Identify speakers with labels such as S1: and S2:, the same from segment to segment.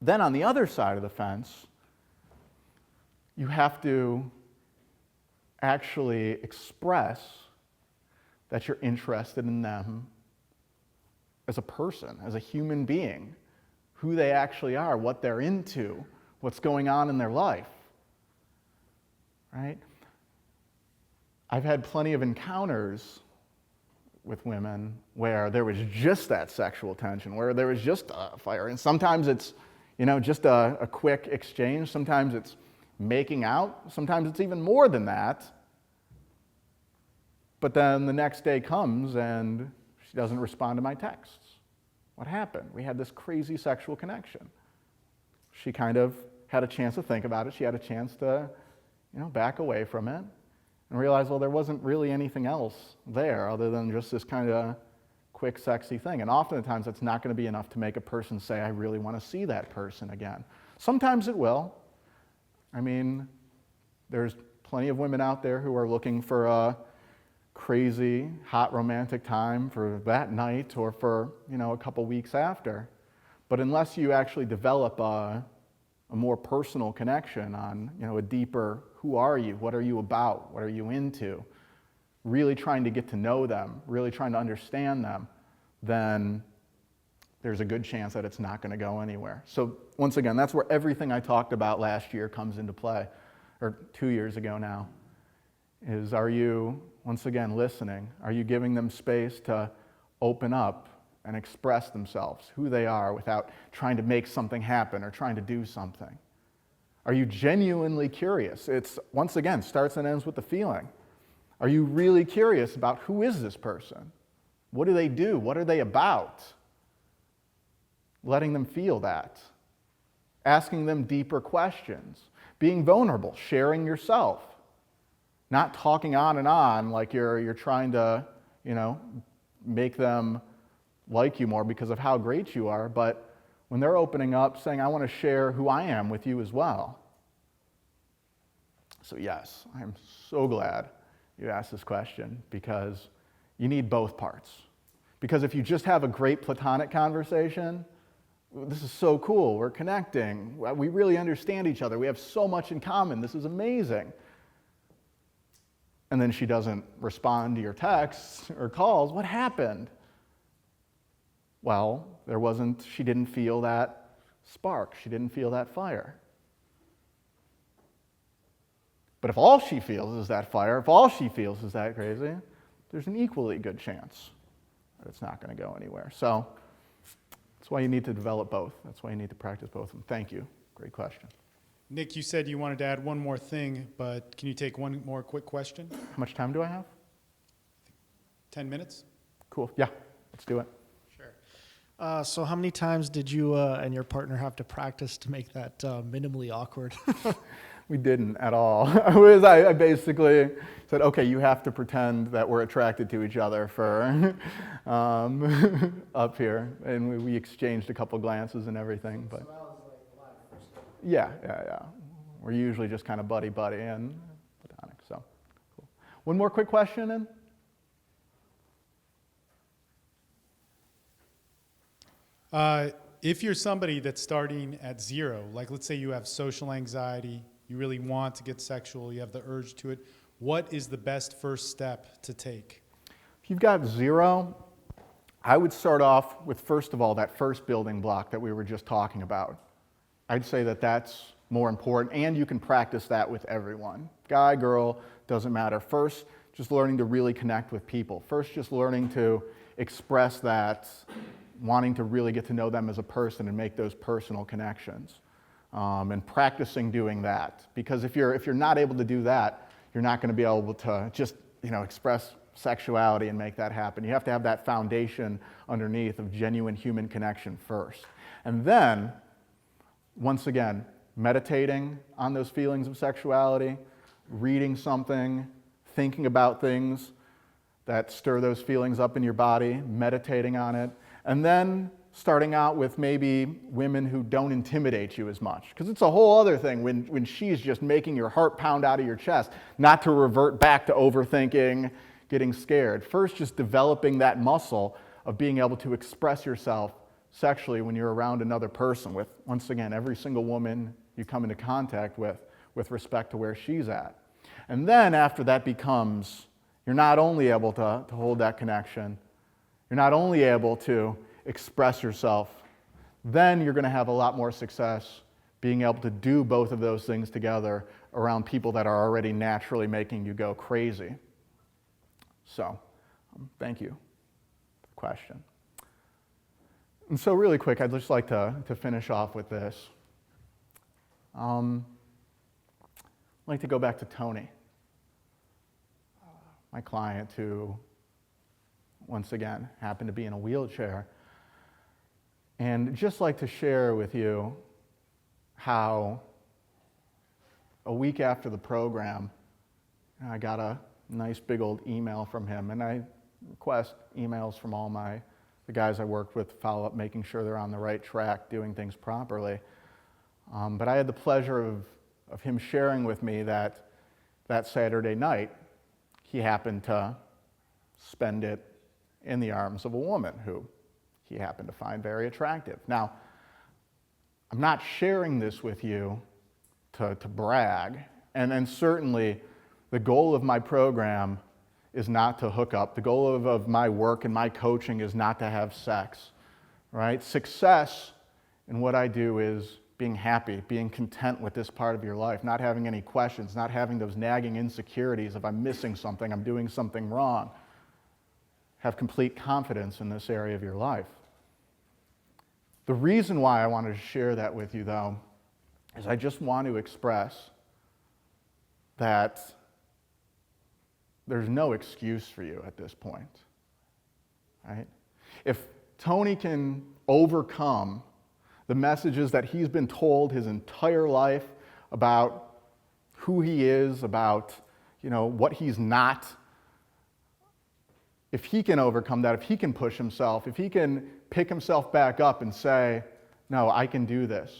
S1: Then on the other side of the fence, you have to actually express that you're interested in them as a person, as a human being, who they actually are, what they're into, what's going on in their life, right? I've had plenty of encounters with women where there was just that sexual tension, where there was just a fire. And sometimes it's, just a quick exchange. Sometimes it's making out. Sometimes it's even more than that. But then the next day comes and she doesn't respond to my texts. What happened? We had this crazy sexual connection. She kind of had a chance to think about it. She had a chance to, back away from it and realize, well, there wasn't really anything else there other than just this kind of quick, sexy thing. And oftentimes that's not going to be enough to make a person say, I really want to see that person again. Sometimes it will. I mean, there's plenty of women out there who are looking for a crazy, hot, romantic time for that night or for, a couple weeks after. But unless you actually develop a more personal connection on, a deeper, who are you? What are you about? What are you into? Really trying to get to know them, really trying to understand them, then there's a good chance that it's not going to go anywhere. So once again, that's where everything I talked about last year comes into play, or 2 years ago now, is are you, once again, listening? Are you giving them space to open up and express themselves, who they are, without trying to make something happen or trying to do something? Are you genuinely curious? It's, once again, starts and ends with the feeling. Are you really curious about who is this person? What do they do? What are they about? Letting them feel that. Asking them deeper questions. Being vulnerable. Sharing yourself. Not talking on and on like you're trying to, make them like you more because of how great you are, but when they're opening up, saying, I want to share who I am with you as well. So yes, I'm so glad you asked this question, because you need both parts. Because if you just have a great platonic conversation, this is so cool, we're connecting, we really understand each other, we have so much in common, this is amazing. And then she doesn't respond to your texts or calls, what happened? Well, she didn't feel that spark, she didn't feel that fire. But if all she feels is that fire, if all she feels is that crazy, there's an equally good chance that it's not going to go anywhere. So that's why you need to develop both. That's why you need to practice both of them. Thank you. Great question.
S2: Nick, you said you wanted to add one more thing, but can you take one more quick question?
S1: How much time do I have?
S2: 10 minutes?
S1: Cool. Yeah, let's do it.
S3: Sure. So how many times did you and your partner have to practice to make that minimally awkward?
S1: We didn't at all. I basically said, okay, you have to pretend that we're attracted to each other for up here. And we exchanged a couple glances and everything. But so that was like the first time. Yeah. We're usually just kind of buddy-buddy and platonic. So cool. One more quick question in?
S2: If you're somebody that's starting at zero, like let's say you have social anxiety, you really want to get sexual, you have the urge to it, what is the best first step to take?
S1: If you've got zero, I would start off with, first of all, that first building block that we were just talking about. I'd say that that's more important, and you can practice that with everyone. Guy, girl, doesn't matter. First, just learning to really connect with people. First, just learning to express that, wanting to really get to know them as a person and make those personal connections. And practicing doing that. Because if you're not able to do that, you're not going to be able to just, express sexuality and make that happen. You have to have that foundation underneath of genuine human connection first. And then, once again, meditating on those feelings of sexuality, reading something, thinking about things that stir those feelings up in your body, meditating on it, and then starting out with maybe women who don't intimidate you as much. Because it's a whole other thing when she's just making your heart pound out of your chest, not to revert back to overthinking, getting scared. First, just developing that muscle of being able to express yourself sexually when you're around another person with, once again, every single woman you come into contact with respect to where she's at. And then after that becomes, you're not only able to hold that connection, you're not only able to express yourself, then you're going to have a lot more success being able to do both of those things together around people that are already naturally making you go crazy. So, thank you for the question. And so really quick, I'd just like to finish off with this. I'd like to go back to Tony, my client who, once again, happened to be in a wheelchair. And just like to share with you how a week after the program, I got a nice big old email from him, and I request emails from all the guys I worked with, follow up, making sure they're on the right track, doing things properly. But I had the pleasure of him sharing with me that Saturday night, he happened to spend it in the arms of a woman who he happened to find very attractive. Now, I'm not sharing this with you to brag, and certainly the goal of my program is not to hook up. The goal of my work and my coaching is not to have sex, right? Success in what I do is being happy, being content with this part of your life, not having any questions, not having those nagging insecurities if I'm missing something, I'm doing something wrong. Have complete confidence in this area of your life. The reason why I wanted to share that with you, though, is I just want to express that there's no excuse for you at this point, right? If Tony can overcome the messages that he's been told his entire life about who he is, about, what he's not, if he can overcome that, if he can push himself, if he can pick himself back up and say, no, I can do this,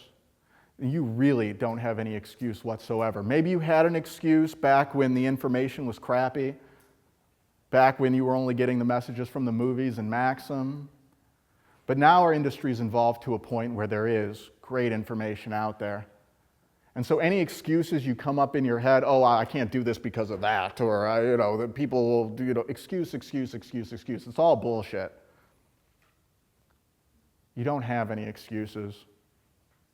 S1: you really don't have any excuse whatsoever. Maybe you had an excuse back when the information was crappy, back when you were only getting the messages from the movies and Maxim. But now our industry's evolved to a point where there is great information out there. And so any excuses you come up in your head, oh, I can't do this because of that, or, that people will do, excuse. It's all bullshit. You don't have any excuses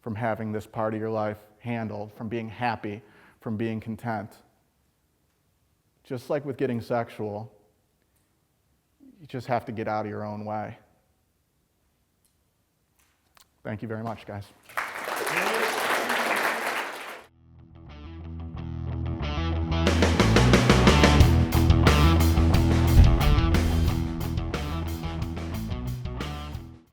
S1: from having this part of your life handled, from being happy, from being content. Just like with getting sexual, you just have to get out of your own way. Thank you very much, guys.